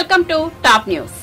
Welcome to top news.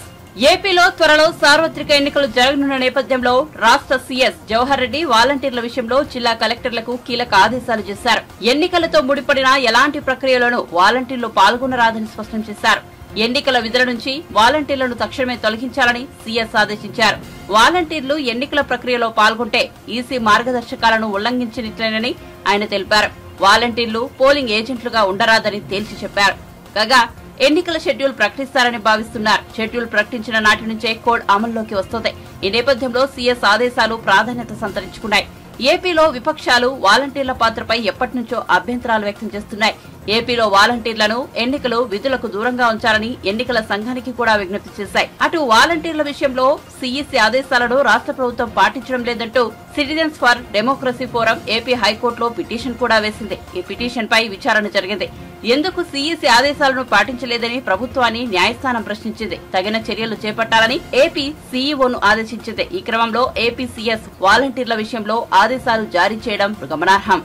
ఏపీలో త్వరలో సార్వత్రిక ఎన్నికలు జరగనున్న నేపథ్యంలో రాష్ట్ర సీఎస్ జవహర్ రెడ్డి వాలంటీర్ల విషయంలో జిల్లా కలెక్టర్లకు కీలక ఆదేశాలు చేశారు. ఎన్నికలతో ముడిపడిన ఎలాంటి ప్రక్రియలోనూ వాలంటీర్లు పాల్గొనరాదని స్పష్టం చేశారు. ఎన్నికల విధుల నుంచి వాలంటీర్లను తక్షణమే తొలగించాలని సీఎస్ ఆదేశించారు. వాలంటీర్లు ఎన్నికల ప్రక్రియలో పాల్గొంటే ఈసీ మార్గదర్శకాలను ఉల్లంఘించినట్లేనని ఆయన తెలిపారు. వాలంటీర్లు పోలింగ్ ఏజెంట్లుగా ఉండరాదని తేల్చి చెప్పారు. కాగా ఎన్నికల షెడ్యూల్ ప్రకటిస్తారని భావిస్తున్నారు. షెడ్యూల్ ప్రకటించిన నాటి నుంచే కోడ్ అమల్లోకి వస్తుంది. ఈ నేపథ్యంలో సీఎస్ ఆదేశాలు ప్రాధాన్యత సంతరించుకున్నాయి. ఏపీలో విపక్షాలు వాలంటీర్ల పాత్రపై ఎప్పటి నుంచో అభ్యంతరాలు వ్యక్తం చేస్తున్నాయి. ఏపీలో వాలంటీర్లను ఎన్నికలు విధులకు దూరంగా ఉంచాలని ఎన్నికల సంఘానికి కూడా విజ్ఞప్తి చేశాయి. అటు వాలంటీర్ల విషయంలో సీఈసీ ఆదేశాలను రాష్ట్ర ప్రభుత్వం పాటించడం లేదంటూ citizens for democracy forum AP హైకోర్టులో పిటిషన్ కూడా వేసింది. ఈ పిటిషన్ పై విచారణ జరిగింది. ఎందుకు సీఈసీ ఆదేశాలను పాటించలేదని ప్రభుత్వాన్ని న్యాయస్థానం ప్రశ్నించింది. తగిన చర్యలు చేపట్టాలని ఏపీ సీఈఓను ఆదేశించింది. ఈ క్రమంలో ఏపీ సీఎస్ వాలంటీర్ల విషయంలో ఆదేశాలు జారీ చేయడం గమనార్హం.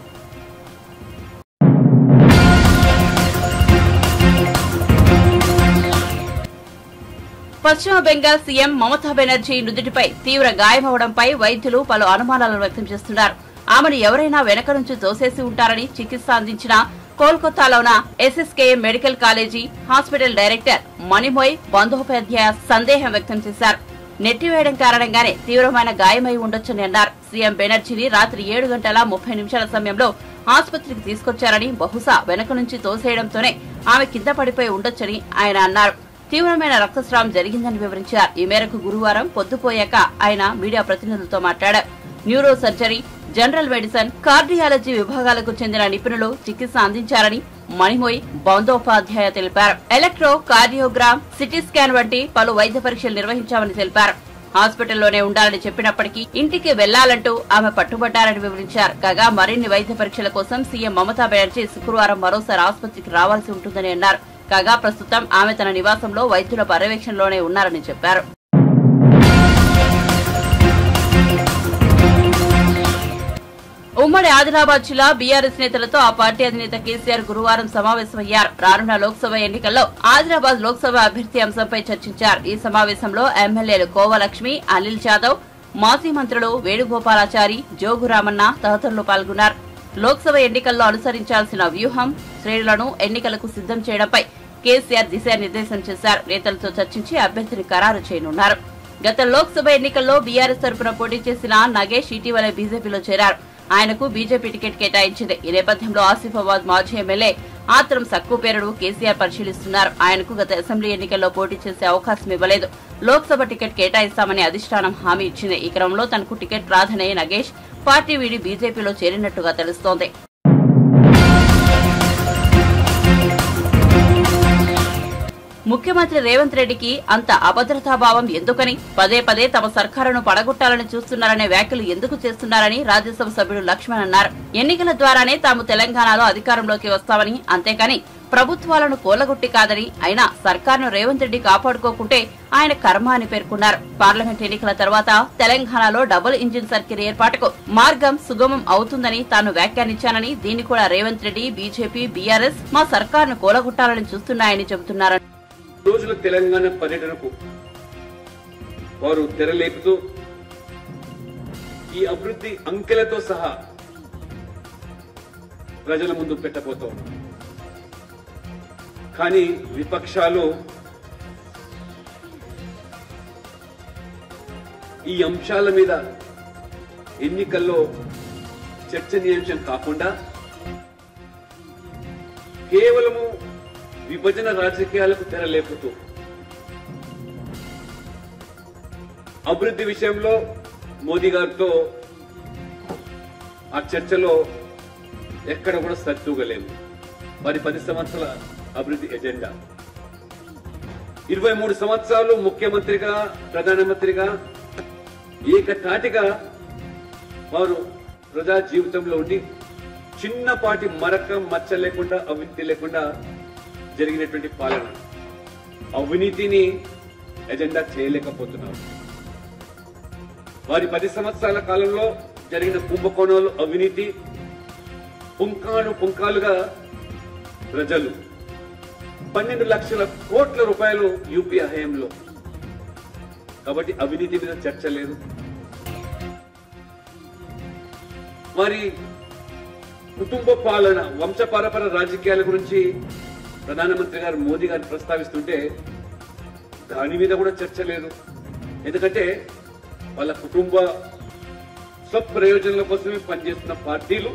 పశ్చిమ బెంగాల్ సీఎం మమతా బెనర్జీ నుదుటిపై తీవ్ర గాయమవడంపై వైద్యులు పలు అనుమానాలను వ్యక్తం చేస్తున్నారు. ఆమెను ఎవరైనా వెనక నుంచి తోసేసి ఉంటారని చికిత్స అందించిన కోల్కతాలోని SSKM medical college hospital director Manimoy Bandopadhyay సందేహం వ్యక్తం చేశారు. నెట్టివేయడం కారణంగానే తీవ్రమైన గాయమై ఉండొచ్చని అన్నారు. సీఎం బెనర్జీని రాత్రి 7:30 సమయంలో ఆసుపత్రికి తీసుకొచ్చారని, బహుశా వెనక నుంచి తోసేయడంతోనే ఆమె కింద పడిపోయి ఉండొచ్చని ఆయన అన్నారు. తీవ్రమైన రక్తస్రావం జరిగిందని వివరించారు. ఈ మేరకు గురువారం పొద్దుపోయాక ఆయన మీడియా ప్రతినిధులతో మాట్లాడారు. Neuro surgery, general medicine, cardiology విభాగాలకు చెందిన నిపుణులు చికిత్స అందించారని మణిమోయ్ బందోపాధ్యాయ తెలిపారు. ఎలక్ట్రో కార్డియోగ్రామ్, సిటీ స్కాన్ వంటి పలు వైద్య పరీక్షలు నిర్వహించామని తెలిపారు. హాస్పిటల్లోనే ఉండాలని చెప్పినప్పటికీ ఇంటికి వెళ్లాలంటూ ఆమె పట్టుబట్టారని వివరించారు. కాగా మరిన్ని వైద్య పరీక్షల కోసం సీఎం మమతా బెనర్జీ శుక్రవారం మరోసారి ఆసుపత్రికి రావాల్సి ఉంటుందని అన్నారు. కాగా ప్రస్తుతం ఆమె తన నివాసంలో వైద్యుల పర్యవేక్షణలోనే ఉన్నారని చెప్పారు. ఉమ్మడి ఆదిలాబాద్ జిల్లా బీఆర్ఎస్ నేతలతో ఆ పార్టీ అధినేత కేసీఆర్ గురువారం సమావేశమయ్యారు. రానున్న లోక్సభ ఎన్నికల్లో ఆదిలాబాద్ లోక్సభ అభ్యర్థి అంశంపై చర్చించారు. ఈ సమావేశంలో ఎమ్మెల్యేలు కోవలక్ష్మి, అనిల్ జాదవ్, మాజీ మంత్రులు వేణుగోపాలాచారి, జోగురామన్న తదితరులు పాల్గొన్నారు. లోక్సభ ఎన్నికల్లో అనుసరించాల్సిన వ్యూహం, శ్రేణులను ఎన్నికలకు సిద్దం చేయడంపై కేసీఆర్ దిశానిర్దేశం చేశారు. నేతలతో చర్చించి అభ్యర్థిని ఖరారు చేయనున్నారు. గత లోక్సభ ఎన్నికల్లో బీఆర్ఎస్ తరపున పోటీ చేసిన నగేష్ ఇటీవలే బీజేపీలో చేరారు. ఆయనకు బీజేపీ టికెట్ కేటాయించింది. ఈ నేపథ్యంలో ఆసిఫాబాద్ మాజీ ఎమ్మెల్యే ఆత్రం సక్కు పేరును కేసీఆర్ పరిశీలిస్తున్నారు. ఆయనకు గత అసెంబ్లీ ఎన్నికల్లో పోటీ చేసే అవకాశం ఇవ్వలేదు. లోక్సభ టికెట్ కేటాయిస్తామని అధిష్టానం హామీ ఇచ్చింది. ఈ క్రమంలో తనకు టికెట్ రాదనే నగేష్ పార్టీ వీడి బీజేపీలో చేరినట్టుగా తెలుస్తోంది. ముఖ్యమంత్రి రేవంత్ రెడ్డికి అంత అభద్రతాభావం ఎందుకని, పదే పదే తమ సర్కారును పడగొట్టాలని చూస్తున్నారనే వ్యాఖ్యలు ఎందుకు చేస్తున్నారని రాజ్యసభ సభ్యుడు లక్ష్మణ్ అన్నారు. ఎన్నికల ద్వారానే తాము తెలంగాణలో అధికారంలోకి వస్తామని, అంతేకాని ప్రభుత్వాలను కూలగొట్టి కాదని, అయినా సర్కారును రేవంత్ రెడ్డి కాపాడుకోకుంటే ఆయన కర్మ అని పేర్కొన్నారు. పార్లమెంట్ ఎన్నికల తర్వాత తెలంగాణలో డబుల్ ఇంజిన్ సర్కిల్ ఏర్పాటుకు మార్గం సుగమం అవుతుందని తాను వ్యాఖ్యానించానని, దీన్ని కూడా రేవంత్ రెడ్డి, బీజేపీ, బీఆర్ఎస్ మా సర్కారును కూలగొట్టాలని చూస్తున్నాయని చెబుతున్నారు. రోజుల తెలంగాణ పర్యటనకు వారు తెరలేపుతూ ఈ అభివృద్ధి అంకెలతో సహా ప్రజల ముందు పెట్టబోతాం. కానీ విపక్షాలు ఈ అంశాల మీద ఎన్నికల్లో చర్చనీయాంశం కాకుండా కేవలము విభజన రాజకీయాలకు తెరలేపుతూ అభివృద్ధి విషయంలో మోదీ గారితో ఆ చర్చలో ఎక్కడ కూడా సర్దుగలేము. వారి 10 సంవత్సరాల అభివృద్ధి ఎజెండా, 23 సంవత్సరాలు ముఖ్యమంత్రిగా, ప్రధానమంత్రిగా ఏకతాటిగా వారు ప్రజా జీవితంలో ఉండి చిన్నపాటి మరక మచ్చ లేకుండా, అవినీతి లేకుండా జరిగినటువంటి పాలన, అవినీతిని ఎజెండా చేయలేకపోతున్నారు. వారి 10 సంవత్సరాల కాలంలో జరిగిన కుంభకోణాలు, అవినీతి పుంకాలుగా ప్రజలు 12 లక్షల కోట్ల రూపాయలు యూపీఏ హయాంలో. కాబట్టి అవినీతి మీద చర్చ లేదు. మరి కుటుంబ పాలన, వంశపారపర రాజకీయాల గురించి ప్రధానమంత్రి గారు మోదీ గారు ప్రస్తావిస్తుంటే దాని మీద కూడా చర్చ లేదు. ఎందుకంటే వాళ్ళ కుటుంబ స్వప్రయోజనాల కోసమే పనిచేస్తున్న పార్టీలు,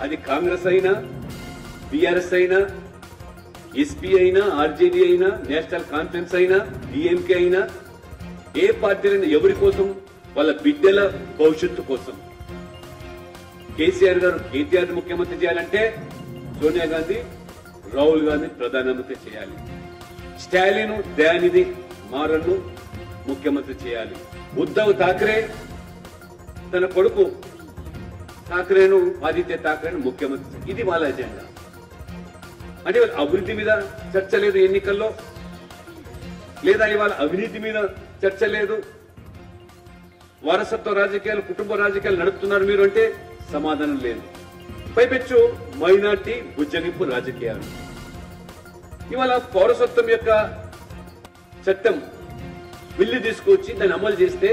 అది కాంగ్రెస్ అయినా, బీఆర్ఎస్ అయినా, ఎస్పీ అయినా, ఆర్జేడీ అయినా, నేషనల్ కాన్ఫరెన్స్ అయినా, డిఎంకే అయినా, ఏ పార్టీలైనా ఎవరి కోసం? వాళ్ళ బిడ్డల భవిష్యత్తు కోసం. కేసీఆర్ గారు కేటీఆర్ ముఖ్యమంత్రి చేయాలంటే సోనియా గాంధీ, రాహుల్ గాంధీ ప్రధానమంత్రి చేయాలి. స్టాలిన్, దయానిధి మారన్ను ముఖ్యమంత్రి చేయాలి. ఉద్ధవ్ ఠాక్రే తన కొడుకు ఠాక్రేను, ఆదిత్య ఠాక్రేను ముఖ్యమంత్రి. ఇది వాళ్ళ ఎజెండా. అంటే వాళ్ళ అభివృద్ధి మీద చర్చ లేదు ఎన్నికల్లో, లేదా ఇవాళ అవినీతి మీద చర్చ లేదు. వారసత్వ రాజకీయాలు, కుటుంబ రాజకీయాలు నడుపుతున్నారు మీరు అంటే సమాధానం లేదు. పైపెచ్చు మైనార్టీ బుజ్జగింపు రాజకీయాలు. ఇవాళ పౌరసత్వం యొక్క చట్టం బిల్లు తీసుకొచ్చి దాన్ని అమలు చేస్తే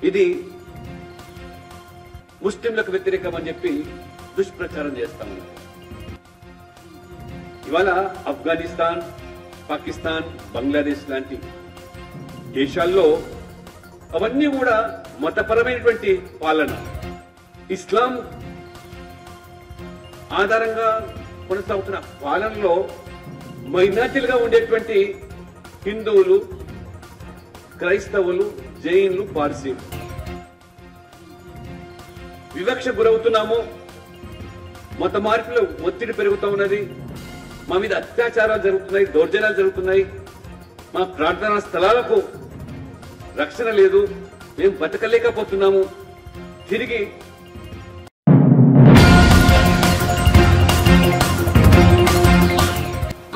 ఇది ముస్లింలకు వ్యతిరేకం అని చెప్పి దుష్ప్రచారం చేస్తా ఉన్నారు. ఇవాళ ఆఫ్ఘనిస్తాన్, పాకిస్తాన్, బంగ్లాదేశ్ లాంటి దేశాల్లో అవన్నీ కూడా మతపరమైనటువంటి పాలన, ఇస్లాం ఆధారంగా కొనసాగుతున్న పాలనలో మైనార్టీలుగా ఉండేటువంటి హిందువులు, క్రైస్తవులు, జైన్లు, పార్సీలు వివక్ష గురవుతున్నాము. మత మార్పులు ఒత్తిడి పెరుగుతూ ఉన్నది. మా మీద అత్యాచారాలు జరుగుతున్నాయి, దౌర్జన్యాలు జరుగుతున్నాయి. మా ప్రార్థనా స్థలాలకు రక్షణ లేదు. మేము బతకలేకపోతున్నాము. తిరిగి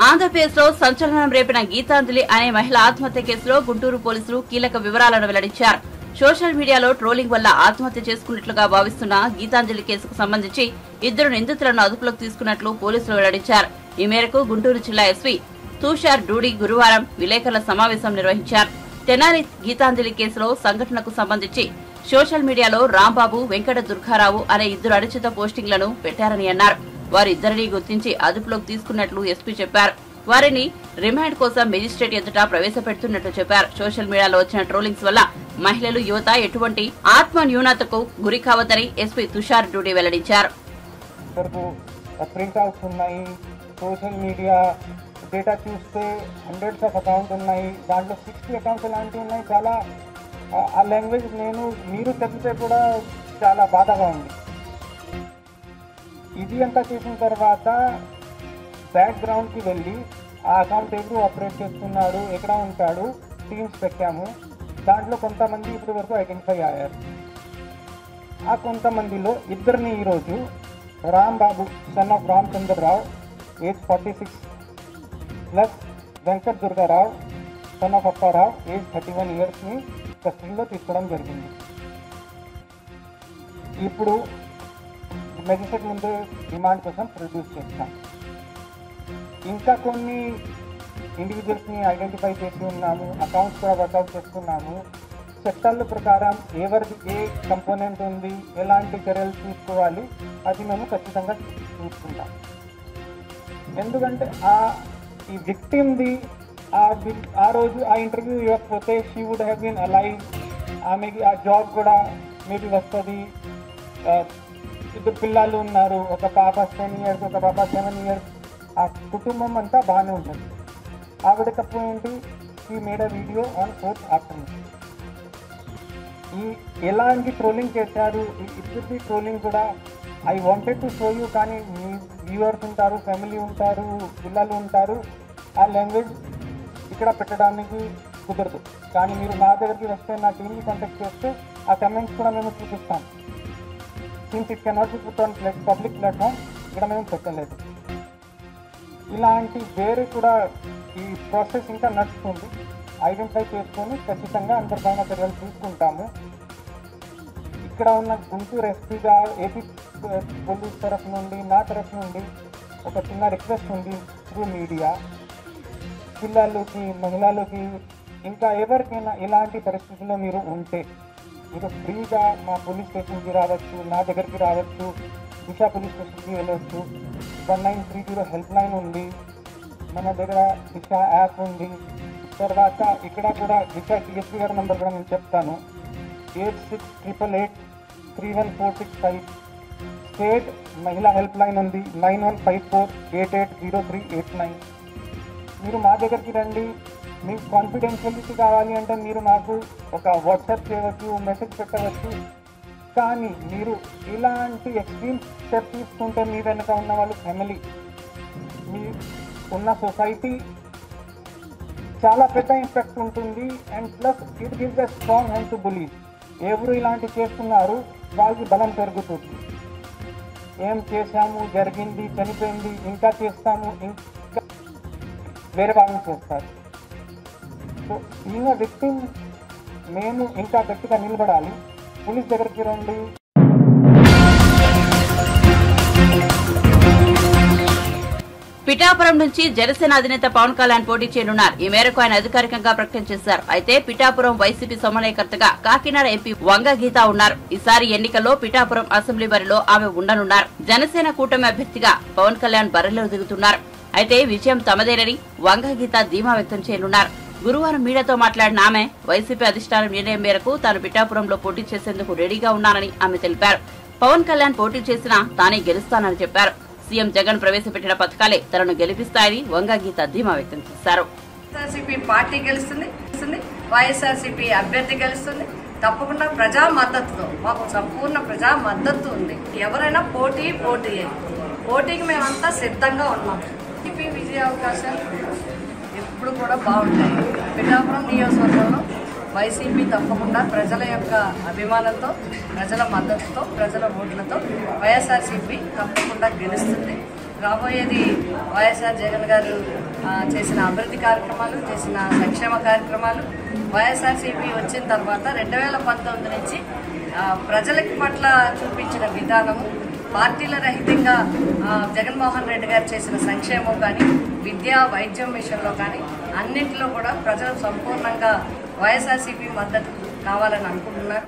ఆంధ్రప్రదేశ్ లో సంచలనం రేపిన గీతాంజలి అనే మహిళ ఆత్మహత్య కేసులో గుంటూరు పోలీసులు కీలక వివరాలను వెల్లడించారు. సోషల్ మీడియాలో ట్రోలింగ్ వల్ల ఆత్మహత్య చేసుకున్నట్లుగా భావిస్తున్న గీతాంజలి కేసుకు సంబంధించి 2 నిందితులను అదుపులోకి తీసుకున్నట్లు పోలీసులు వెల్లడించారు. ఈ మేరకు గుంటూరు జిల్లా ఎస్పీ తుషార్ డూడి గురువారం విలేకరుల సమావేశం నిర్వహించారు. తెనాలి గీతాంజలి కేసులో సంఘటనకు సంబంధించి సోషల్ మీడియాలో రాంబాబు, వెంకట దుర్గారావు అనే 2 అనుచిత పోస్టింగ్లను పెట్టారని అన్నారు. వారిద్దరిని గుర్తించి అదుపులోకి తీసుకున్నట్లు ఎస్పీ చెప్పారు. వారిని రిమాండ్ కోసం మెజిస్ట్రేట్ ఎదుట ప్రవేశపెడుతున్నట్లు చెప్పారు. సోషల్ మీడియాలో వచ్చిన ట్రోలింగ్స్ వల్ల మహిళలు, యువత ఎటువంటి ఆత్మ న్యూనతకు గురి కావద్దని ఎస్పీ తుషార్ డూడి వెల్లడించారు. సోషల్ మీడియా డేటా చూస్తే హండ్రెడ్స్ ఆఫ్ అకౌంట్స్ ఉన్నాయి. దాంట్లో 60 అకౌంట్స్ ఇలాంటివి ఉన్నాయి. చాలా ఆ లాంగ్వేజ్ మీరు చదివితే కూడా చాలా బాధగా ఉంది. ఇది అంతా చేసిన తర్వాత బ్యాక్గ్రౌండ్కి వెళ్ళి ఆ అకౌంట్ ఎవరు ఆపరేట్ చేస్తున్నాడు, ఎక్కడ ఉంటాడు, టీమ్స్ పెట్టాము. దాంట్లో కొంతమంది ఇప్పటి వరకు ఐడెంటిఫై అయ్యారు. ఆ కొంతమందిలో 2 ఈరోజు Rambabu son of Ramachandra Rao age 46 plus Venkata Durga Rao son of Appa Rao age 31 ఇయర్స్ని కస్టడీలో తీసుకోవడం జరిగింది. ఇప్పుడు మెజిస్ట్రేట్ ముందు రిమాండ్ కోసం ప్రొడ్యూస్ చేస్తాం. ఇంకా కొన్ని ఇండివిజువల్స్ని ఐడెంటిఫై చేసి ఉన్నాము. అకౌంట్స్ కూడా వర్కౌట్ చేస్తున్నాము. చట్టాల ప్రకారం ఎవరిది ఏ కంపోనెంట్ ఉంది, ఎలాంటి చర్యలు తీసుకోవాలి, అది మేము ఖచ్చితంగా చూసుకుంటాం. ఎందుకంటే ఈ విక్టిమ్ది ఆ రోజు ఆ ఇంటర్వ్యూ ఇవ్వకపోతే she would have been alive. ఆమెకి ఆ జాబ్ కూడా మేబీ వస్తుంది. 2 పిల్లలు ఉన్నారు. ఒక పాప 10 ఇయర్స్, ఒక పాప 7 ఇయర్స్. ఆ కుటుంబం అంతా బాగానే ఉంటుంది. ఆవిడ తప్పు ఏంటి? She made a video on 4th afternoon. ఎలాంటి ట్రోలింగ్ చేశారు, ఇప్పటి ట్రోలింగ్ కూడా I wanted to show you, కానీ మీ వ్యూవర్స్ ఉంటారు, ఫ్యామిలీ ఉంటారు, పిల్లలు ఉంటారు. ఆ లాంగ్వేజ్ ఇక్కడ పెట్టడానికి కుదరదు. కానీ మీరు మా దగ్గరికి వస్తే, నా టీమ్ని కాంటాక్ట్ చేస్తే ఆ కమెంట్స్ కూడా మేము చూపిస్తాం. Since it cannot be put on public platform, ఇక్కడ మేము పెట్టలేదు. ఇలాంటి వేరే కూడా ఈ ప్రాసెస్ ఇంకా నడుస్తుంది. ఐడెంటిఫై చేసుకొని ఖచ్చితంగా అందరిపైన చర్యలు తీసుకుంటాము. ఇక్కడ ఉన్న గుంటూరు ఎస్పీగా ఏపీ పోలీస్ తరఫు నుండి, నా తరఫు నుండి ఒక చిన్న రిక్వెస్ట్ ఉంది త్రూ మీడియా. పిల్లలకి మహిళలకి ఇంకా ఎవరికైనా ఇలాంటి పరిస్థితుల్లో మీరు ఉంటే మీరు ఫ్రీగా మా పోలీస్ స్టేషన్కి రావచ్చు, నా దగ్గరికి రావచ్చు, దిశ పోలీస్ స్టేషన్కి వెళ్ళవచ్చు. 1930 హెల్ప్ లైన్ ఉంది, మన దగ్గర దిశ యాప్ ఉంది. తర్వాత ఇక్కడ కూడా దిశ డిఎస్పీ గారి నెంబర్ కూడా నేను చెప్తాను, 8688831465. స్టేట్ మహిళా హెల్ప్ లైన్ ఉంది, 9154880389. మీరు మా దగ్గరికి రండి. మీకు కాన్ఫిడెన్షియలిటీ కావాలి అంటే మీరు మాకు ఒక వాట్సాప్ చేయవచ్చు, మెసేజ్ పెట్టవచ్చు. కానీ మీరు ఇలాంటి ఎక్స్ట్రీమ్ స్టెప్ తీసుకుంటే మీ వెనక ఉన్న వాళ్ళు ఫ్యామిలీ, మీ ఉన్న సొసైటీ చాలా పెద్ద ఇంపాక్ట్ ఉంటుంది. And plus it gives a strong hand to believe. ఎవరు ఇలాంటి చేస్తున్నారు వాళ్ళకి బలం పెరుగుతుంది. ఏం చేశాము, జరిగింది, చనిపోయింది, ఇంకా చేస్తాము, ఇంకా వేరే వాళ్ళని చేస్తారు. సో ఈయన విక్టిమ్ మేము ఇంకా గట్టిగా నిలబడాలి. పోలీస్ దగ్గరికి రండి. పిఠాపురం నుంచి జనసేన అధినేత పవన్ కళ్యాణ్ పోటీ చేయనున్నారు. ఈ మేరకు ఆయన అధికారికంగా ప్రకటన చేశారు. అయితే పిఠాపురం వైసీపీ సమన్వయకర్తగా కాకినాడ ఎంపీ వంగ గీత ఉన్నారు. ఈసారి ఎన్నికల్లో పిఠాపురం అసెంబ్లీ బరిలో ఆమె ఉండనున్నారు. జనసేన కూటమి అభ్యర్థిగా పవన్ కళ్యాణ్ బరిలో దిగుతున్నారు. అయితే విజయం తమదేనని వంగ గీత ధీమా వ్యక్తం చేయనున్నారు. గురువారం మీడియాతో మాట్లాడిన ఆమె వైసీపీ అధిష్టానం నిర్ణయం మేరకు తాను పిఠాపురంలో పోటీ చేసేందుకు రెడీగా ఉన్నానని ఆమె తెలిపారు. పవన్ కళ్యాణ్ పోటీ చేసినా తానే గెలుస్తానని చెప్పారు. సీఎం జగన్ ప్రవేశపెట్టిన పథకాలే తనను గెలిపిస్తాయని వంగ గీత ధీమా వ్యక్తం చేశారు. వైఎస్ఆర్సీపీ పార్టీ గెలుస్తుంది, వైఎస్ఆర్సీపీ అభ్యర్థి గెలుస్తుంది. తప్పకుండా ప్రజా మద్దతుతో, మాకు సంపూర్ణ ప్రజా మద్దతు ఉంది. ఎవరైనా పోటీకి మేమంతా సిద్ధంగా ఉన్నాం. వైసీపీ విజయ అవకాశాలు ఎప్పుడు కూడా బాగుంటాయి. పిఠాపురం నియోజకవర్గంలో వైసీపీ తప్పకుండా ప్రజల యొక్క అభిమానంతో, ప్రజల మద్దతుతో, ప్రజల ఓట్లతో వైఎస్ఆర్సీపీ తప్పకుండా గెలుస్తుంది. రాబోయేది వైఎస్ఆర్ జగన్ గారు చేసిన అభివృద్ధి కార్యక్రమాలు, చేసిన సంక్షేమ కార్యక్రమాలు, వైఎస్ఆర్సీపీ వచ్చిన తర్వాత 2019 నుంచి ప్రజలకి పట్ల చూపించిన విధానము, పార్టీల రహితంగా జగన్మోహన్ రెడ్డి గారు చేసిన సంక్షేమం కానీ, విద్యా వైద్యం విషయంలో కానీ అన్నింటిలో కూడా ప్రజలు సంపూర్ణంగా వైఎస్ఆర్సీపీ మద్దతు కావాలని అనుకుంటున్నారు.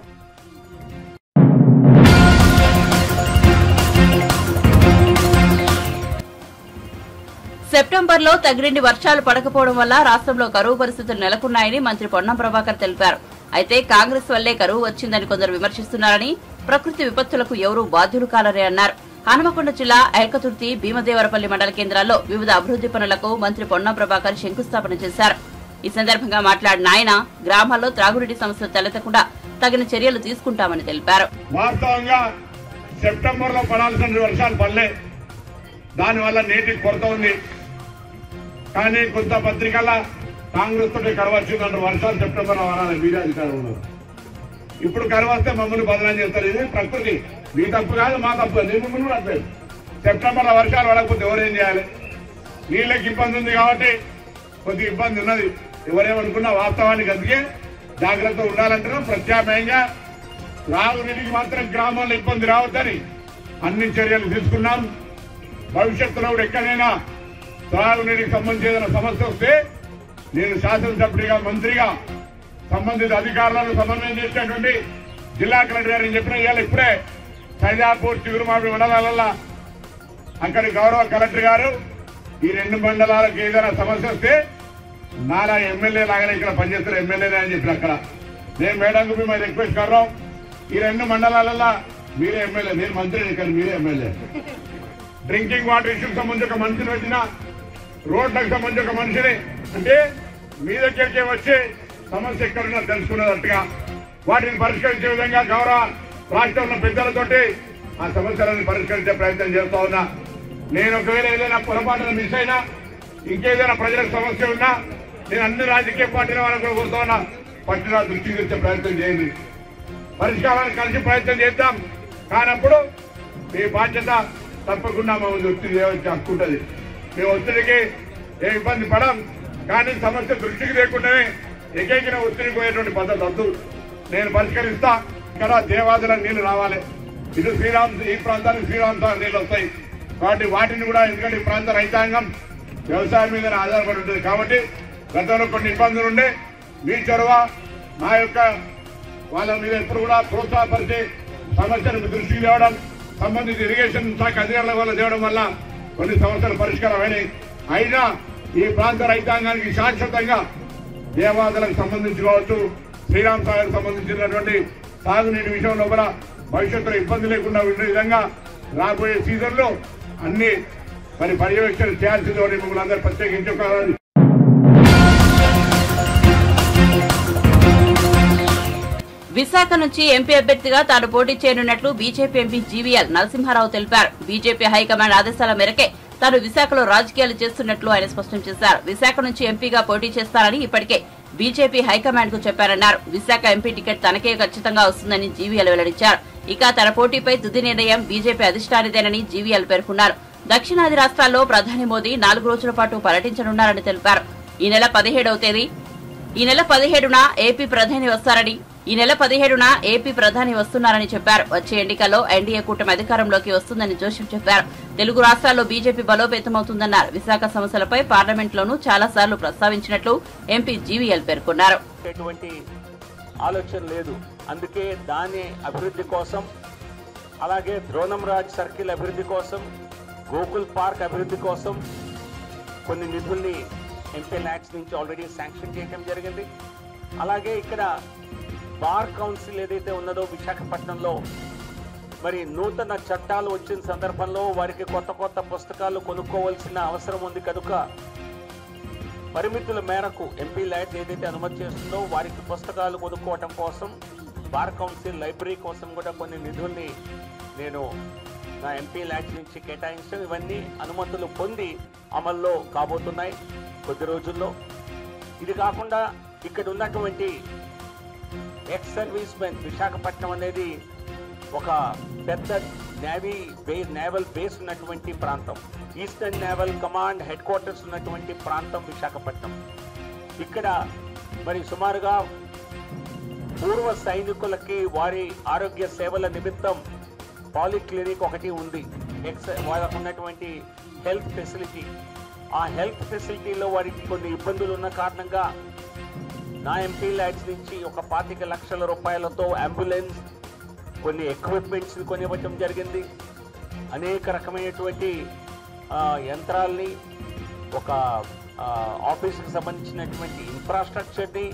సెప్టెంబర్లో తగినన్ని వర్షాలు పడకపోవడం వల్ల రాష్ట్రంలో కరువు పరిస్థితులు నెలకొన్నాయని మంత్రి పొన్నం ప్రభాకర్ తెలిపారు. అయితే కాంగ్రెస్ వల్లే కరువు వచ్చిందని కొందరు విమర్శిస్తున్నారని, ప్రకృతి విపత్తులకు ఎవరూ బాధ్యులు కాలరే అన్నారు. హనుమకొండ జిల్లా ఎల్కతుర్తి, భీమదేవరపల్లి మండల కేంద్రాల్లో వివిధ అభివృద్ది పనులకు మంత్రి పొన్నం ప్రభాకర్ శంకుస్థాపన చేశారు. ఈ సందర్భంగా మాట్లాడిన ఆయన గ్రామాల్లో త్రాగునీటి సమస్యలు తలెత్తకుండా తగిన చర్యలు తీసుకుంటామని తెలిపారు. వాస్తవంగా సెప్టెంబర్ లో పడాల్సిన వర్షాలు పడలే, దానివల్ల నీటి కొరత ఉంది. కానీ కొంత పత్రికల కాంగ్రెస్ తోటి కరువు వచ్చిందంటే వర్షాలు సెప్టెంబర్ లో పడాలి, మీరే అధికారం ఉన్నారు. ఇప్పుడు కరువు వస్తే మమ్మల్ని బదనాలు చేస్తారు. ఇది ప్రకృతి, మీ తప్పు కాదు, మా తప్పు. నీ మమ్మల్ని కూడా అట్లేదు. సెప్టెంబర్ లో వర్షాలు పడకపోతే ఎవరేం చేయాలి? నీళ్ళకి ఇబ్బంది ఉంది కాబట్టి కొద్దిగా ఇబ్బంది ఉన్నది. ఎవరేమనుకున్నా వాస్తవానికి అందుకే జాగ్రత్త ఉండాలంటారు. ప్రత్యామ్నాయంగా త్రాగునీటికి మాత్రం గ్రామాల్లో ఇబ్బంది రావద్దని అన్ని చర్యలు తీసుకున్నాం. భవిష్యత్తులో కూడా ఎక్కడైనా త్రాగునీటికి సంబంధించి ఏదైనా సమస్య వస్తే నేను శాసనసభ్యుడిగా, మంత్రిగా సంబంధిత అధికారులను సమన్వయం చేసినటువంటి జిల్లా కలెక్టర్ గారిని చెప్పిన ఇవాళ ఇప్పుడే సైదాపూర్, చిగురుమామిడి మండలాలలో అక్కడి గౌరవ కలెక్టర్ గారు ఈ 2 మండలాలకు ఏదైనా సమస్య వస్తే నాలా ఎమ్మెల్యే లాగానే ఇక్కడ పనిచేస్తారు, ఎమ్మెల్యేనే అని చెప్పిన అక్కడ నేను మేడం కు మేము రిక్వెస్ట్ కర్రాం. ఈ 2 మండలాలలో మీరే ఎమ్మెల్యే, నేను మంత్రిని, ఇక్కడ మీరే ఎమ్మెల్యే. డ్రింకింగ్ వాటర్ ఇష్యూకి సంబంధించి ఒక మనిషిని వచ్చిన, రోడ్లకు సంబంధించి ఒక మనిషిని, అంటే మీ దగ్గరికే వచ్చి సమస్య ఎక్కడున్నా తెలుసుకునేటట్టుగా వాటిని పరిష్కరించే విధంగా గౌరవ రాష్ట్రంలో పెద్దలతోటి ఆ సమస్యలను పరిష్కరించే ప్రయత్నం చేస్తా ఉన్నా. నేను ఒకవేళ ఏదైనా పొరపాటున మిస్ అయినా, ఇంకేదైనా ప్రజలకు సమస్య ఉన్నా నేను అన్ని రాజకీయ పార్టీల వాళ్ళకు కూడా కోరుతా ఉన్నా, పట్టిన దృష్టికి తెచ్చే ప్రయత్నం చేయండి, పరిష్కారాన్ని కలిసి ప్రయత్నం చేద్దాం. కానప్పుడు మీ బాధ్యత తప్పకుండా మమ్మల్ని ఒత్తిడి చేయవలసి హక్కు ఉంటుంది. మేము ఒత్తిడికి ఏ ఇబ్బంది పడం, కానీ సమస్య దృష్టికి లేకుండానే ఏకైకిన ఒత్తిడికి పోయేటువంటి పద్ధతి వద్దు. నేను పరిష్కరిస్తా. ఇక్కడ దేవాదుల నీళ్లు రావాలి, ఇటు ఈ ప్రాంతానికి శ్రీరామ్ నీళ్లు వస్తాయి కాబట్టి వాటిని కూడా, ఎందుకంటే ఈ ప్రాంత రైతాంగం వ్యవసాయం మీద ఆధారపడి ఉంటుంది కాబట్టి గతంలో కొన్ని ఇబ్బందులు ఉండే మీ చొరవ మా యొక్క వాళ్ళ మీద ఎప్పుడు కూడా ప్రోత్సాహపరిచే సమస్యను దృష్టికి తేవడం, సంబంధిత ఇరిగేషన్ శాఖ అధికారుల వల్ల తేవడం వల్ల కొన్ని సమస్యలు పరిష్కారమైనాయి. అయినా ఈ ప్రాంత రైతాంగానికి శాశ్వతంగా దేవాదులకు సంబంధించి కావచ్చు, శ్రీరామ్ సాగర్ సంబంధించినటువంటి సాగునీటి విషయంలో కూడా భవిష్యత్తులో ఇబ్బంది లేకుండా ఉండే విధంగా రాబోయే సీజన్లో అన్ని మరి పర్యవేక్షణ చేయాల్సింది మిమ్మల్ని అందరూ ప్రత్యేకించుకోవాలి. విశాఖ నుంచి ఎంపీ అభ్యర్థిగా తాను పోటీ చేయనున్నట్లు బీజేపీ ఎంపీ జీవీఎల్ నరసింహారావు తెలిపారు. బీజేపీ హైకమాండ్ ఆదేశాల మేరకే తాను విశాఖలో రాజకీయాలు చేస్తున్నట్లు ఆయన స్పష్టం చేశారు. విశాఖ నుంచి ఎంపీగా పోటీ చేస్తారని ఇప్పటికే బీజేపీ హైకమాండ్ కు చెప్పారన్నారు. విశాఖ ఎంపీ టికెట్ తనకే ఖచ్చితంగా వస్తుందని జీవీఎల్ వెల్లడించారు. ఇక తన పోటీపై తుది నిర్ణయం బీజేపీ అధిష్టానిదేనని జీవీఎల్ పేర్కొన్నారు. దక్షిణాది రాష్ట్రాల్లో ప్రధాని మోదీ 4 రోజుల పాటు పర్యటించనున్నారని తెలిపారు. ఈ నెల 17న ఏపీ ప్రధాని వస్తున్నారని చెప్పారు. వచ్చే ఎన్నికల్లో ఎన్డీఏ కూటమి అధికారంలోకి వస్తుందని జోషి చెప్పారు. తెలుగు రాష్ట్రాల్లో బీజేపీ బలోపేతమవుతుందన్నారు. విశాఖ సమస్యలపై పార్లమెంట్లోనూ చాలా సార్లు ప్రస్తావించినట్లు ఎంపీ జీవీఎల్ పేర్కొన్నారు. ఆలోచన లేదు, అందుకే దాని అభివృద్ధి కోసం, అలాగే ద్రోణంరాజ్ సర్కిల్ అభివృద్ధి కోసం, గోకుల్ పార్క్ అభివృద్ధి కోసం కొన్ని నిధుల్ని ఎంపీ ల్యాక్స్ నుంచి ఆల్రెడీ శాంక్షన్ చేయడం జరిగింది. అలాగే ఇక్కడ బార్ కౌన్సిల్ ఏదైతే ఉన్నదో విశాఖపట్నంలో మరి నూతన చట్టాలు వచ్చిన సందర్భంలో వారికి కొత్త పుస్తకాలు కొనుక్కోవాల్సిన అవసరం ఉంది కనుక పరిమితుల మేరకు ఎంపీ ల్యాక్స్ ఏదైతే అనుమతి చేస్తుందో వారికి పుస్తకాలు కొనుక్కోవటం కోసం బార్ కౌన్సిల్ లైబ్రరీ కోసం కూడా కొన్ని నిధుల్ని నేను నా ఎంపీ ల్యాక్స్ నుంచి కేటాయించడం, ఇవన్నీ అనుమతులు పొంది అమల్లో కాబోతున్నాయి కొద్ది రోజుల్లో. ఇది కాకుండా ఇక్కడ ఉన్నటువంటి ఎక్స్ సర్వీస్ మెన్, విశాఖపట్నం అనేది ఒక పెద్ద నేవల్ బేస్ ఉన్నటువంటి ప్రాంతం, eastern naval command head quarters ఉన్నటువంటి ప్రాంతం విశాఖపట్నం. ఇక్కడ మరి సుమారుగా పూర్వ సైనికులకి వారి ఆరోగ్య సేవల నిమిత్తం పాలిక్లినిక్ ఒకటి ఉంది. వాళ్ళకు ఉన్నటువంటి హెల్త్ ఫెసిలిటీ, ఆ హెల్త్ ఫెసిలిటీలో వారికి కొన్ని ఇబ్బందులు ఉన్న కారణంగా నా ఎంపీ ల్యాడ్స్ నుంచి ఒక 25 లక్షల రూపాయలతో అంబులెన్స్, కొన్ని ఎక్విప్మెంట్స్ కొనివ్వటం జరిగింది. అనేక రకమైనటువంటి యంత్రాల్ని, ఒక ఆఫీస్కి సంబంధించినటువంటి ఇన్ఫ్రాస్ట్రక్చర్ని,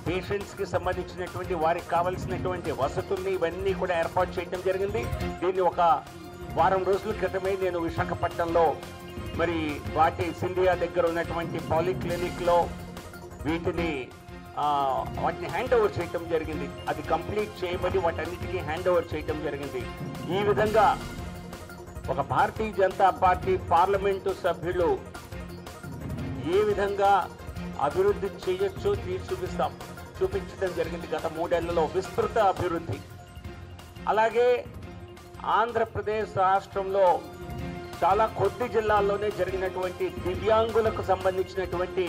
పేషెంట్స్కి సంబంధించినటువంటి వారికి కావలసినటువంటి వసతుల్ని ఇవన్నీ కూడా ఏర్పాటు చేయడం జరిగింది. దీన్ని ఒక వారం రోజుల క్రితమే నేను విశాఖపట్నంలో మరి సింధియా దగ్గర ఉన్నటువంటి పాలిక్లినిక్లో వాటిని హ్యాండ్ ఓవర్ చేయటం జరిగింది. అది కంప్లీట్ చేయబడి వాటన్నిటికీ హ్యాండ్ ఓవర్ చేయటం జరిగింది. ఈ విధంగా ఒక భారతీయ జనతా పార్టీ పార్లమెంటు సభ్యులు ఏ విధంగా అభివృద్ధి చేయొచ్చో చూపించడం జరిగింది. గత 3 ఏళ్లలో విస్తృత అభివృద్ధి. అలాగే ఆంధ్రప్రదేశ్ రాష్ట్రంలో చాలా కొద్ది జిల్లాల్లోనే జరిగినటువంటి దివ్యాంగులకు సంబంధించినటువంటి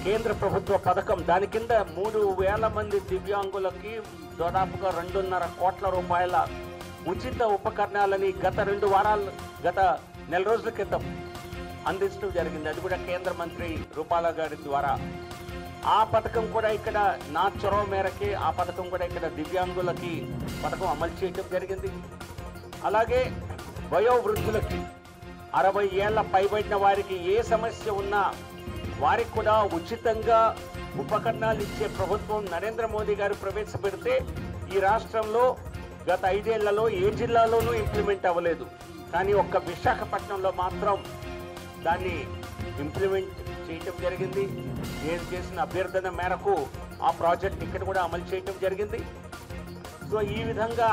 కేంద్ర ప్రభుత్వ పథకం, దాని కింద 3,000 మంది దివ్యాంగులకి దాదాపుగా 2.5 కోట్ల రూపాయల ఉచిత ఉపకరణాలని గత నెల రోజుల క్రితం అందించడం జరిగింది. అది కూడా కేంద్ర మంత్రి రూపాల గారి ద్వారా. ఆ పథకం కూడా ఇక్కడ నా చొరవ మేరకే ఆ పథకం కూడా ఇక్కడ దివ్యాంగులకి పథకం అమలు చేయడం జరిగింది. అలాగే వయోవృద్ధులకి 60 ఏళ్ల పైబడిన వారికి ఏ సమస్య ఉన్నా వారికి కూడా ఉచితంగా ఉపకరణాలు ఇచ్చే ప్రభుత్వం నరేంద్ర మోదీ గారు ప్రవేశపెడితే ఈ రాష్ట్రంలో గత 5 ఏళ్లలో ఏ జిల్లాలోనూ ఇంప్లిమెంట్ అవ్వలేదు. కానీ ఒక్క విశాఖపట్నంలో మాత్రం దాన్ని ఇంప్లిమెంట్ చేయటం జరిగింది. నేను చేసిన అభ్యర్థన మేరకు ఆ ప్రాజెక్ట్ ఇక్కడ కూడా అమలు చేయటం జరిగింది. సో ఈ విధంగా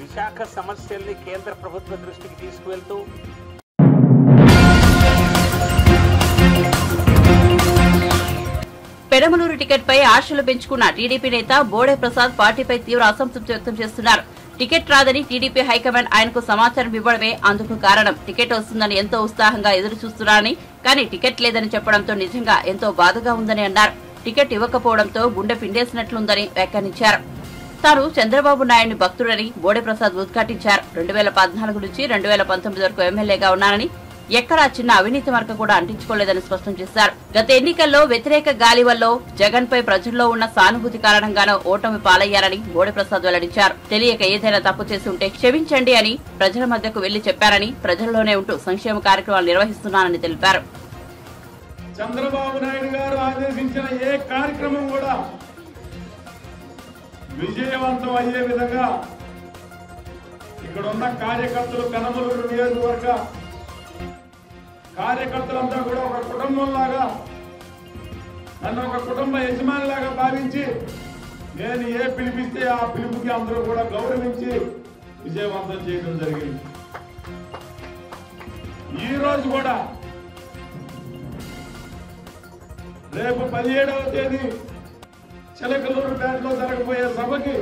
విశాఖ సమస్యల్ని కేంద్ర ప్రభుత్వ దృష్టికి తీసుకువెళ్తూ పెడమలూరు టికెట్ పై ఆశలు పెంచుకున్న టీడీపీ నేత బోడే ప్రసాద్ పార్టీపై తీవ్ర అసంతృప్తి వ్యక్తం చేస్తున్నారు. టికెట్ రాదని టీడీపీ హైకమాండ్ ఆయనకు సమాచారం ఇవ్వడమే అందుకు కారణం. టికెట్ వస్తుందని ఎంతో ఉత్సాహంగా ఎదురు చూస్తున్నారని, కానీ టికెట్ లేదని చెప్పడంతో నిజంగా ఎంతో బాధగా ఉందని అన్నారు. టికెట్ ఇవ్వకపోవడంతో గుండె పిండేసినట్లుందని వ్యాఖ్యానించారు. తాను చంద్రబాబు నాయుడిని భక్తుడని బోడే ప్రసాద్ ఉద్ఘాటించారు. 2014 నుంచి 2019 వరకు ఎమ్మెల్యేగా ఉన్నానని, ఎక్కడా చిన్న అవినీతి మరక కూడా అంటించుకోలేదని స్పష్టం చేశారు. గత ఎన్నికల్లో వ్యతిరేక గాలి వల్ల జగన్ పై ప్రజల్లో ఉన్న సానుభూతి కారణంగానూ ఓటమి పాలయ్యారని బోడిప్రసాద్ వెల్లడించారు. తెలియక ఏదైనా తప్పు చేసి ఉంటే క్షమించండి అని ప్రజల మధ్యకు వెళ్లి చెప్పారని, ప్రజల్లోనే ఉంటూ సంక్షేమ కార్యక్రమాలు నిర్వహిస్తున్నానని తెలిపారు. చంద్రబాబు నాయుడు గారు ఆదేశించిన ఏ కార్యక్రమం కూడా విజయవంతం అయ్యే విధంగా ఇక్కడ ఉన్న కార్యకర్తలు, కనమలూరు నియోజకవర్గ కార్యకర్తలంతా కూడా ఒక కుటుంబంలాగా, నన్ను ఒక కుటుంబ యజమానిలాగా భావించి నేను ఏ పిలిపిస్తే ఆ పిలుపుకి అందరూ కూడా గౌరవించి విజయవంతం చేయడం జరిగింది. ఈ రోజు కూడా రేపు 17వ తేదీ చిలకలూరుపేటలో జరగబోయే సభకి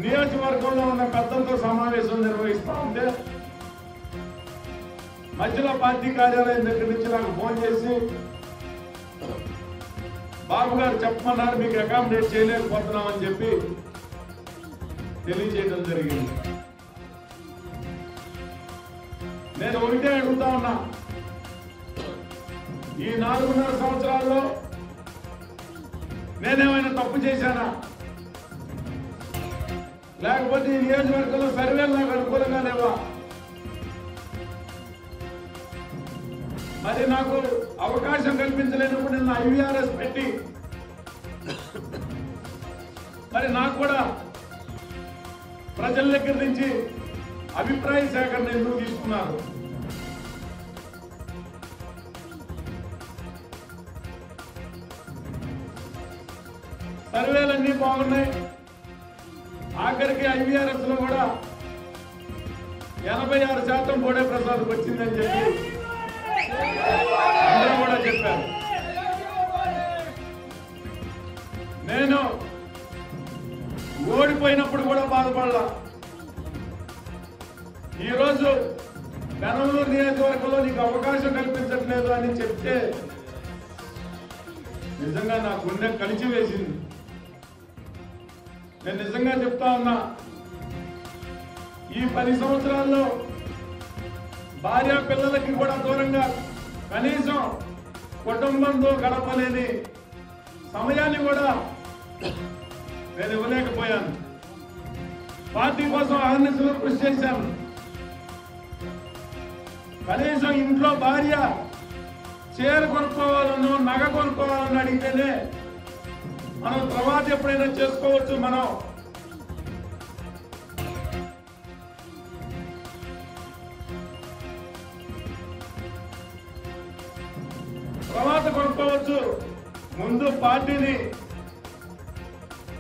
నియోజకవర్గంలో ఉన్న పెద్దలతో సమావేశం నిర్వహిస్తా ఉంటే మధ్యలో పార్టీ కార్యాలయం దగ్గర నుంచి నాకు ఫోన్ చేసి, బాబు గారు చెప్పమన్నారు, మీకు అకామిడేట్ చేయలేకపోతున్నామని చెప్పి తెలియజేయడం జరిగింది. నేను ఒకటే అడుగుతా ఉన్నా, ఈ 4.5 సంవత్సరాల్లో నేనేమైనా తప్పు చేశానా? లేకపోతే ఈ నియోజకవర్గంలో సర్వేలు నాకు అనుకూలంగా లేవా? మరి నాకు అవకాశం కల్పించలేనప్పుడు నిన్న IVRS పెట్టి మరి నాకు కూడా ప్రజల దగ్గర నుంచి అభిప్రాయ సేకరణ ఎందుకు తీసుకున్నారు? సర్వేలన్నీ బాగున్నాయి. ఆఖరికి IVRS లో కూడా 86% బోడిప్రసాద్ వచ్చిందని చెప్పి అందరూ కూడా చెప్పారు. నేను ఓడిపోయినప్పుడు కూడా బాధపడలా. ఈరోజు కనమలూరు నియోజకవర్గంలో నీకు అవకాశం కల్పించట్లేదు అని చెప్తే నిజంగా నా గుండె కలిసి వేసింది. నేను నిజంగా చెప్తా ఉన్నా, ఈ 10 సంవత్సరాల్లో భార్య పిల్లలకి కూడా దూరంగా కనీసం కుటుంబంతో గడపలేని సమయాన్ని కూడా నేను ఇవ్వలేకపోయాను. పార్టీ కోసం అహర్నిశలు కృషి చేశాను. కనీసం ఇంట్లో భార్య చీర కొనుక్కోవాలనో నగ కొనుక్కోవాలని అడిగితేనే మనం తర్వాత ఎప్పుడైనా చేసుకోవచ్చు. మనం తర్వాత కొనుక్కోవచ్చు. ముందు పార్టీని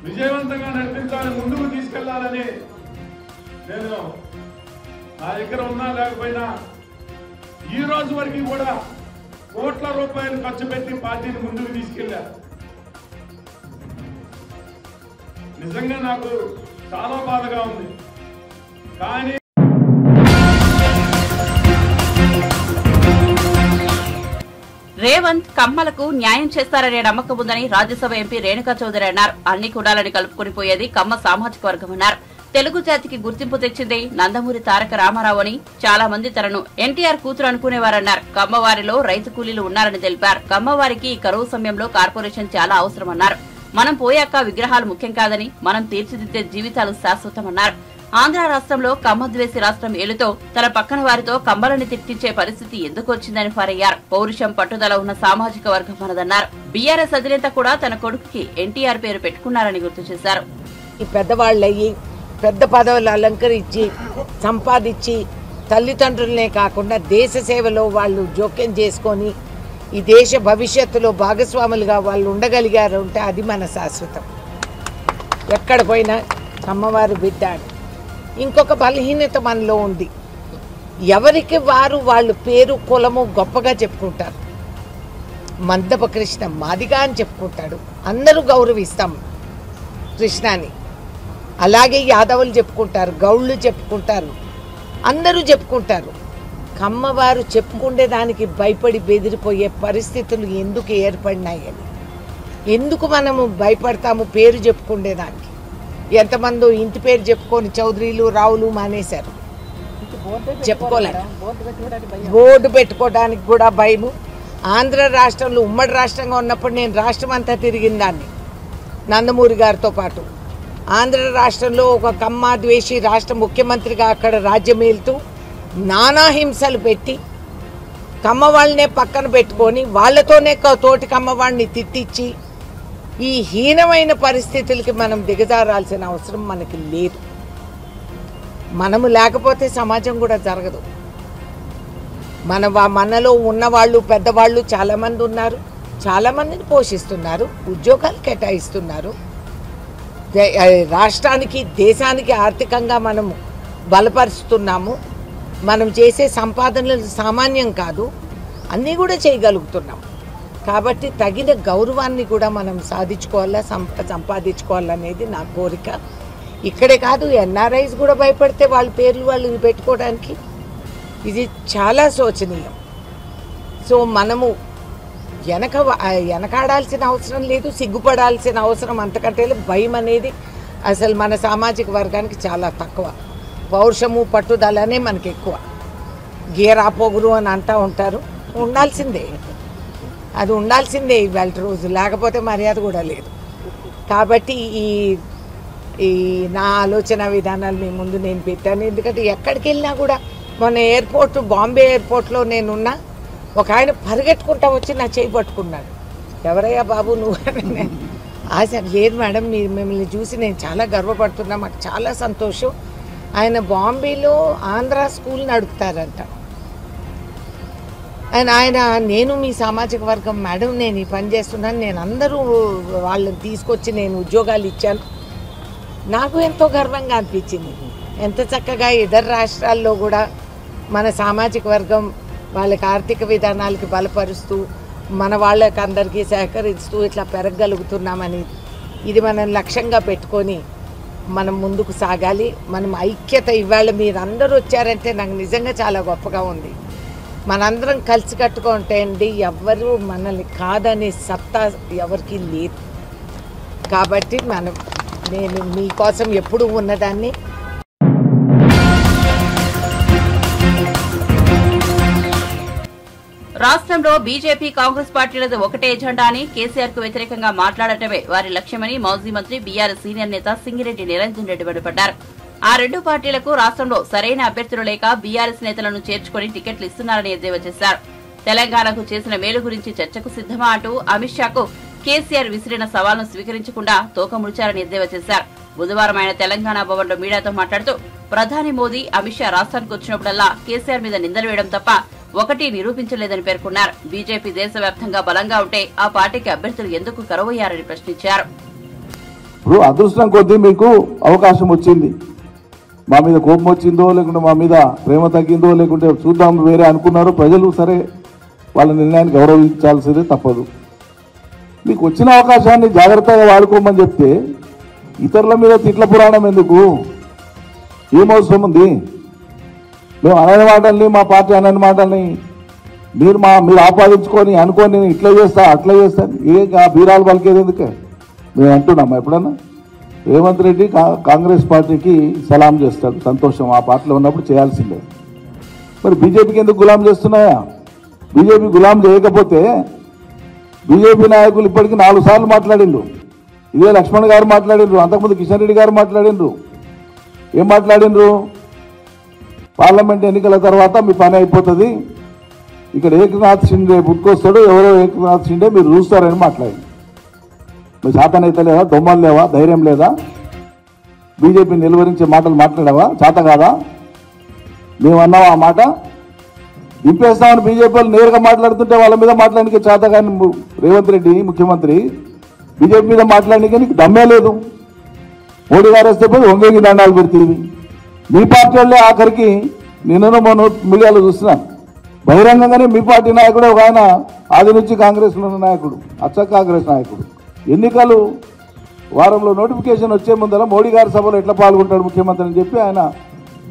విజయవంతంగా నడిపించాలని, ముందుకు తీసుకెళ్లాలని నేను నా దగ్గర ఉన్నా లేకపోయినా ఈ రోజు వరకు కూడా కోట్ల రూపాయలు ఖర్చు పెట్టి పార్టీని ముందుకు తీసుకెళ్లా. నిజంగా నాకు చాలా బాధగా ఉంది. కానీ రేవంత్ కమ్మలకు న్యాయం చేస్తారనే నమ్మకం ఉందని రాజ్యసభ ఎంపీ రేణుకా చౌదరి అన్నారు. అన్ని కులాలని కలుపుకుని పోయేది కమ్మ సామాజిక వర్గం అన్నారు. తెలుగు జాతికి గుర్తింపు తెచ్చింది నందమూరి తారక రామారావు అని, చాలా మంది తనను ఎన్టీఆర్ కూతురు అనుకునేవారన్నారు. కమ్మవారిలో రైతు కూలీలు ఉన్నారని తెలిపారు. కమ్మవారికి ఈ కరువు సమయంలో కార్పొరేషన్ చాలా అవసరమన్నారు. మనం పోయాక విగ్రహాలు ముఖ్యం కాదని, మనం తీర్చిదిద్దే జీవితాలు శాశ్వతమన్నారు. ఆంధ్ర రాష్ట్రంలో కమ్మద్వేషి రాష్ట్రం ఏలుతో తన పక్కన వారితో కమ్మలని తిట్టించే పరిస్థితి ఎందుకు వచ్చిందని ఫరయ్యారు. పౌరుషం పట్టుదల ఉన్న సామాజిక వర్గం మనదన్నారు. బీఆర్ఎస్ అధినేత కూడా తన కొడుకుకి ఎన్టీఆర్ పేరు పెట్టుకున్నారని గుర్తు చేశారు. ఈ పెద్దవాళ్ళయ్యి పెద్ద పదవులు అలంకరించి సంపాదించి తల్లిదండ్రులనే కాకుండా దేశ సేవలో వాళ్ళు జోక్యం చేసుకొని ఈ దేశ భవిష్యత్తులో భాగస్వాములుగా వాళ్ళు ఉండగలిగారు అంటే అది మన శాశ్వతం. ఎక్కడ పోయినా అమ్మవారు బిడ్డ. ఇంకొక బలహీనత మనలో ఉంది. ఎవరికి వారు వాళ్ళు పేరు కులము గొప్పగా చెప్పుకుంటారు. మందప కృష్ణ మాదిగా అని చెప్పుకుంటాడు. అందరూ గౌరవిస్తాం కృష్ణాని. అలాగే యాదవులు చెప్పుకుంటారు, గౌళ్ళు చెప్పుకుంటారు, అందరూ చెప్పుకుంటారు. కమ్మవారు చెప్పుకునే దానికి భయపడి బెదిరిపోయే పరిస్థితులు ఎందుకు ఏర్పడినాయని, ఎందుకు మనము భయపడతాము పేరు చెప్పుకునేదానికి? ఎంతమందో ఇంటి పేరు చెప్పుకొని చౌదరీలు రావులు మానేశారు. చెప్పుకోలేక, బోర్డు పెట్టుకోవడానికి కూడా భయము. ఆంధ్ర రాష్ట్రంలో ఉమ్మడి రాష్ట్రంగా ఉన్నప్పుడు నేను రాష్ట్రం అంతా తిరిగిన దాన్ని నందమూరి గారితో పాటు. ఆంధ్ర రాష్ట్రంలో ఒక కమ్మ ద్వేషి రాష్ట్ర ముఖ్యమంత్రిగా అక్కడ రాజ్యం ఏలుతూ నానా హింసలు పెట్టి కమ్మ వాళ్ళనే పక్కన పెట్టుకొని వాళ్ళతోనే తోటి కమ్మ వాళ్ళని తిట్టించి ఈ హీనమైన పరిస్థితులకి మనం దిగజారాల్సిన అవసరం మనకి లేదు. మనము లేకపోతే సమాజం కూడా జరగదు. మనలో ఉన్నవాళ్ళు పెద్దవాళ్ళు చాలామంది ఉన్నారు, చాలామందిని పోషిస్తున్నారు, ఉద్యోగాలు కేటాయిస్తున్నారు. రాష్ట్రానికి దేశానికి ఆర్థికంగా మనము బలపరుస్తున్నాము. మనం చేసే సంపాదనలు సామాన్యం కాదు, అన్నీ కూడా చేయగలుగుతున్నాం. కాబట్టి తగిన గౌరవాన్ని కూడా మనం సంపాదించుకోవాలనేది నా కోరిక. ఇక్కడే కాదు, ఎన్ఆర్ఐస్ కూడా భయపడితే వాళ్ళ పేర్లు వాళ్ళు పెట్టుకోవడానికి ఇది చాలా శోచనీయం. సో మనము వెనకాడాల్సిన అవసరం లేదు, సిగ్గుపడాల్సిన అవసరం అంతకంటే భయం అనేది అసలు మన సామాజిక వర్గానికి చాలా తక్కువ. పౌరుషము పట్టుదలనే మనకి ఎక్కువ. గేరా పొగురు అని అంటూ ఉంటారు, ఉండాల్సిందే, అది ఉండాల్సిందే ఇవాళ రోజు, లేకపోతే మర్యాద కూడా లేదు. కాబట్టి ఈ నా ఆలోచన విధానాలు మీ ముందు నేను పెట్టాను. ఎందుకంటే ఎక్కడికి వెళ్ళినా కూడా, మొన్న ఎయిర్పోర్ట్ బాంబే ఎయిర్పోర్ట్లో నేనున్నా, ఒక ఆయన పరిగెట్టుకుంటా వచ్చి నా చేయి పట్టుకున్నాడు. ఎవరయ్యా బాబు నువ్వు? ఆశ లేదు మేడం, మీరు మిమ్మల్ని చూసి నేను చాలా గర్వపడుతున్నా, మాకు చాలా సంతోషం. ఆయన బాంబేలో ఆంధ్ర స్కూల్ నడుపుతారంట. ఆయన నేను మీ సామాజిక వర్గం మేడం, నేను ఈ పని చేస్తున్నాను, నేను అందరూ వాళ్ళని తీసుకొచ్చి నేను ఉద్యోగాలు ఇచ్చాను. నాకు ఎంతో గర్వంగా అనిపించింది. ఎంత చక్కగా ఇతర రాష్ట్రాల్లో కూడా మన సామాజిక వర్గం వాళ్ళకి ఆర్థిక విధానాలకి బలపరుస్తూ మన వాళ్ళకి అందరికీ సహకరిస్తూ ఇట్లా పెరగగలుగుతున్నామని, ఇది మనం లక్ష్యంగా పెట్టుకొని మనం ముందుకు సాగాలి. మనం ఐక్యత, ఇవాళ మీరందరూ వచ్చారంటే నాకు నిజంగా చాలా గొప్పగా ఉంది. మనందరం కలిసి కట్టుకుంటే అండి ఎవరు మనల్ని కాదనే సత్తా ఎవరికి లేదు. కాబట్టి నేను మీకోసం ఎప్పుడూ ఉన్నదాన్ని. రాష్ట్రంలో బీజేపీ కాంగ్రెస్ పార్టీలది ఒకటే ఎజెండా అని, కేసీఆర్ కు వ్యతిరేకంగా మాట్లాడటమే వారి లక్ష్యమని మాజీ మంత్రి బీఆర్ఎస్ సీనియర్ నేత సింగిరెడ్డి నిరంజన్ రెడ్డి మండిపడ్డారు. ఆ రెండు పార్టీలకు రాష్ట్రంలో సరైన అభ్యర్థులు లేక బీఆర్ఎస్ నేతలను చేర్చుకుని టికెట్లు ఇస్తున్నారని ఎద్దేవా చేశారు. తెలంగాణకు చేసిన మేలు గురించి చర్చకు సిద్దమా అంటూ అమిత్ షాకు కేసీఆర్ విసిరిన సవాల్ను స్వీకరించకుండా తోకముడిచారని ఎద్దేవా చేశారు. బుధవారం ఆయన తెలంగాణ భవన్లో మీడియాతో మాట్లాడుతూ, ప్రధాని మోదీ అమిత్ షా రాష్ట్రానికి వచ్చినప్పుడల్లా కేసీఆర్ మీద నిందలు వేయడం తప్ప ఒకటి నిరూపించలేదని పేర్కొన్నారు. బీజేపీ దేశవ్యాప్తంగా బలంగా ఉంటే ఆ పార్టీకి అభ్యర్థులు ఎందుకు కరువయ్యారని ప్రశ్నించారు. ఇప్పుడు అదృష్టం కొద్దీ మీకు అవకాశం వచ్చింది. మా మీద కోపం వచ్చిందో లేకుంటే మా మీద ప్రేమ తగ్గిందో లేకుంటే చూద్దాం వేరే అనుకున్నారో ప్రజలు, సరే వాళ్ళ నిర్ణయాన్ని గౌరవించాల్సిందే, తప్పదు. మీకు వచ్చిన అవకాశాన్ని జాగ్రత్తగా వాడుకోమని చెప్తే ఇతరుల మీద తిట్ల పురాణం ఎందుకు? ఏమవసరం ఉంది? మేము అనని మాటల్ని, మా పార్టీ అనని మాటల్ని మీరు ఆపాదించుకొని అనుకొని ఇట్లా చేస్తా అట్లా చేస్తాను బీరాలు పలికేది ఎందుకే? మేము అంటున్నామా ఎప్పుడన్నా? రేవంత్ రెడ్డి కాంగ్రెస్ పార్టీకి సలాం చేస్తాడు, సంతోషం, ఆ పార్టీలో ఉన్నప్పుడు చేయాల్సిందే. మరి బీజేపీకి ఎందుకు గులాం చేస్తున్నాయా? బీజేపీ గులాం చేయకపోతే బీజేపీ నాయకులు ఇప్పటికీ 4 సార్లు మాట్లాడిండ్రు. ఇదే లక్ష్మణ్ గారు మాట్లాడిండ్రు, అంతకుముందు కిషన్ రెడ్డి గారు మాట్లాడిండ్రు. ఏం మాట్లాడిండ్రు? పార్లమెంట్ ఎన్నికల తర్వాత మీ పని అయిపోతుంది, ఇక్కడ ఏకనాథ్ షిండే పుట్టుకొస్తాడు, ఎవరో ఏకనాథ్ షిండే మీరు చూస్తారని మాట్లాడింది. మీ చేతనైతే లేదా? దొమ్మలు లేవా? ధైర్యం లేదా? బీజేపీ నిలువరించే మాటలు మాట్లాడావా? చేత కాదా? మేమన్నావా ఆ మాట? దింపేస్తామని బీజేపీ వాళ్ళు నేరుగా మాట్లాడుతుంటే వాళ్ళ మీద మాట్లాడడానికి చేత కానీ రేవంత్ రెడ్డి ముఖ్యమంత్రి బీజేపీ మీద మాట్లాడడానికి నీకు దమ్మే లేదు. మోడీ గారు వస్తే పోయి ఒంగేకి దండాలు పెడుతుంది. మీ పార్టీ వాళ్ళే ఆఖరికి నిన్న మొన్న మీడియాలో చూస్తున్నాను, బహిరంగంగానే మీ పార్టీ నాయకుడు ఒక ఆయన ఆది నుంచి కాంగ్రెస్లో ఉన్న నాయకుడు, అచ్చ కాంగ్రెస్ నాయకుడు, ఎన్నికలు వారంలో నోటిఫికేషన్ వచ్చే ముందర మోడీ గారి సభలో ఎట్లా పాల్గొంటాడు ముఖ్యమంత్రి అని చెప్పి ఆయన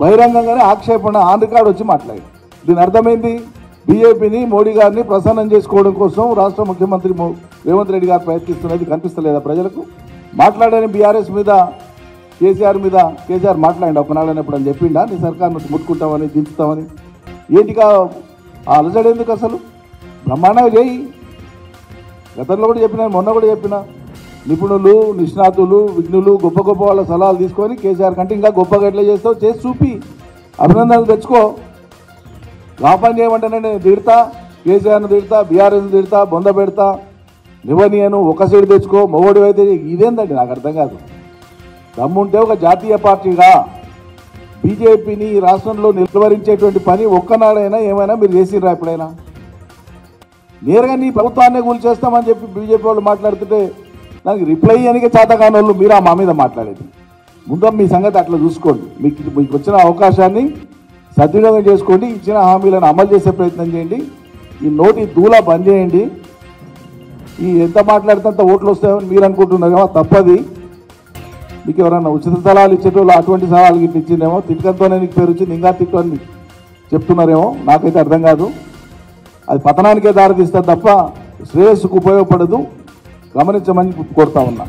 బహిరంగంగానే ఆక్షేపణ ఆన్ రికార్డు వచ్చి మాట్లాడాడు. దీని అర్థమైంది, బీజేపీని మోడీ గారిని ప్రసన్నం చేసుకోవడం కోసం రాష్ట్ర ముఖ్యమంత్రి రేవంత్ రెడ్డి గారు ప్రయత్నిస్తున్నది కనిపిస్తలేదా ప్రజలకు? మాట్లాడని బీఆర్ఎస్ మీద కేసీఆర్ మాట్లాడి ఒకనాడనప్పుడు అని చెప్పిండా నీ సర్కార్ను ముట్టుకుంటామని దించుతామని ఏంటిగా ఆ అలజడి ఎందుకు అసలు బ్రహ్మాండంగా చేయి గతంలో కూడా చెప్పినా మొన్న కూడా చెప్పినా నిపుణులు నిష్ణాతులు విఘ్నులు గొప్ప గొప్ప వాళ్ళ సలహాలు తీసుకొని కేసీఆర్ కంటే ఇంకా గొప్పగా ఎట్లా చేస్తావు చేసి చూపి అభినందనలు తెచ్చుకో లాభం చేయమంటేనే నేను తిడతా కేసీఆర్ను తిడతా బీఆర్ఎస్ను తిడతా బొంద పెడతా నివనియను ఒక సైడ్ తెచ్చుకో మొగోడి అయితే ఇదేందండి నాకు అర్థం కాదు దమ్ముంటే ఒక జాతీయ పార్టీగా బీజేపీని ఈ రాష్ట్రంలో నిలువరించేటువంటి పని ఒక్కనాడైనా ఏమైనా మీరు చేసిర్రా ఎప్పుడైనా నేరుగా నీ ప్రభుత్వాన్ని కూల్చేస్తామని చెప్పి బీజేపీ వాళ్ళు మాట్లాడుతుంటే దానికి రిప్లై అనికే చేతకాని వాళ్ళు మీరు మా మీద మాట్లాడేది ముందు మీ సంగతి అట్లా చూసుకోండి మీకు వచ్చిన అవకాశాన్ని సద్వినియోగం చేసుకోండి ఇచ్చిన హామీలను అమలు చేసే ప్రయత్నం చేయండి ఈ నోటి దూలా బంద్ చేయండి ఈ ఎంత మాట్లాడితే అంత ఓట్లు వస్తాయని మీరు అనుకుంటున్నారు కదా తప్పది మీకు ఎవరన్నా ఉచిత సలహాలు ఇచ్చేటోళ్ళు అటువంటి సలహాలు గిట్ల ఇచ్చిందేమో తిట్టకంతోనే నీకు పేరు వచ్చింది ఇంకా తిట్టు అని చెప్తున్నారేమో నాకైతే అర్థం కాదు అది పతనానికే దారితీస్తుంది తప్ప శ్రేయస్సుకు ఉపయోగపడదు గమనించమని కోరుతా ఉన్నా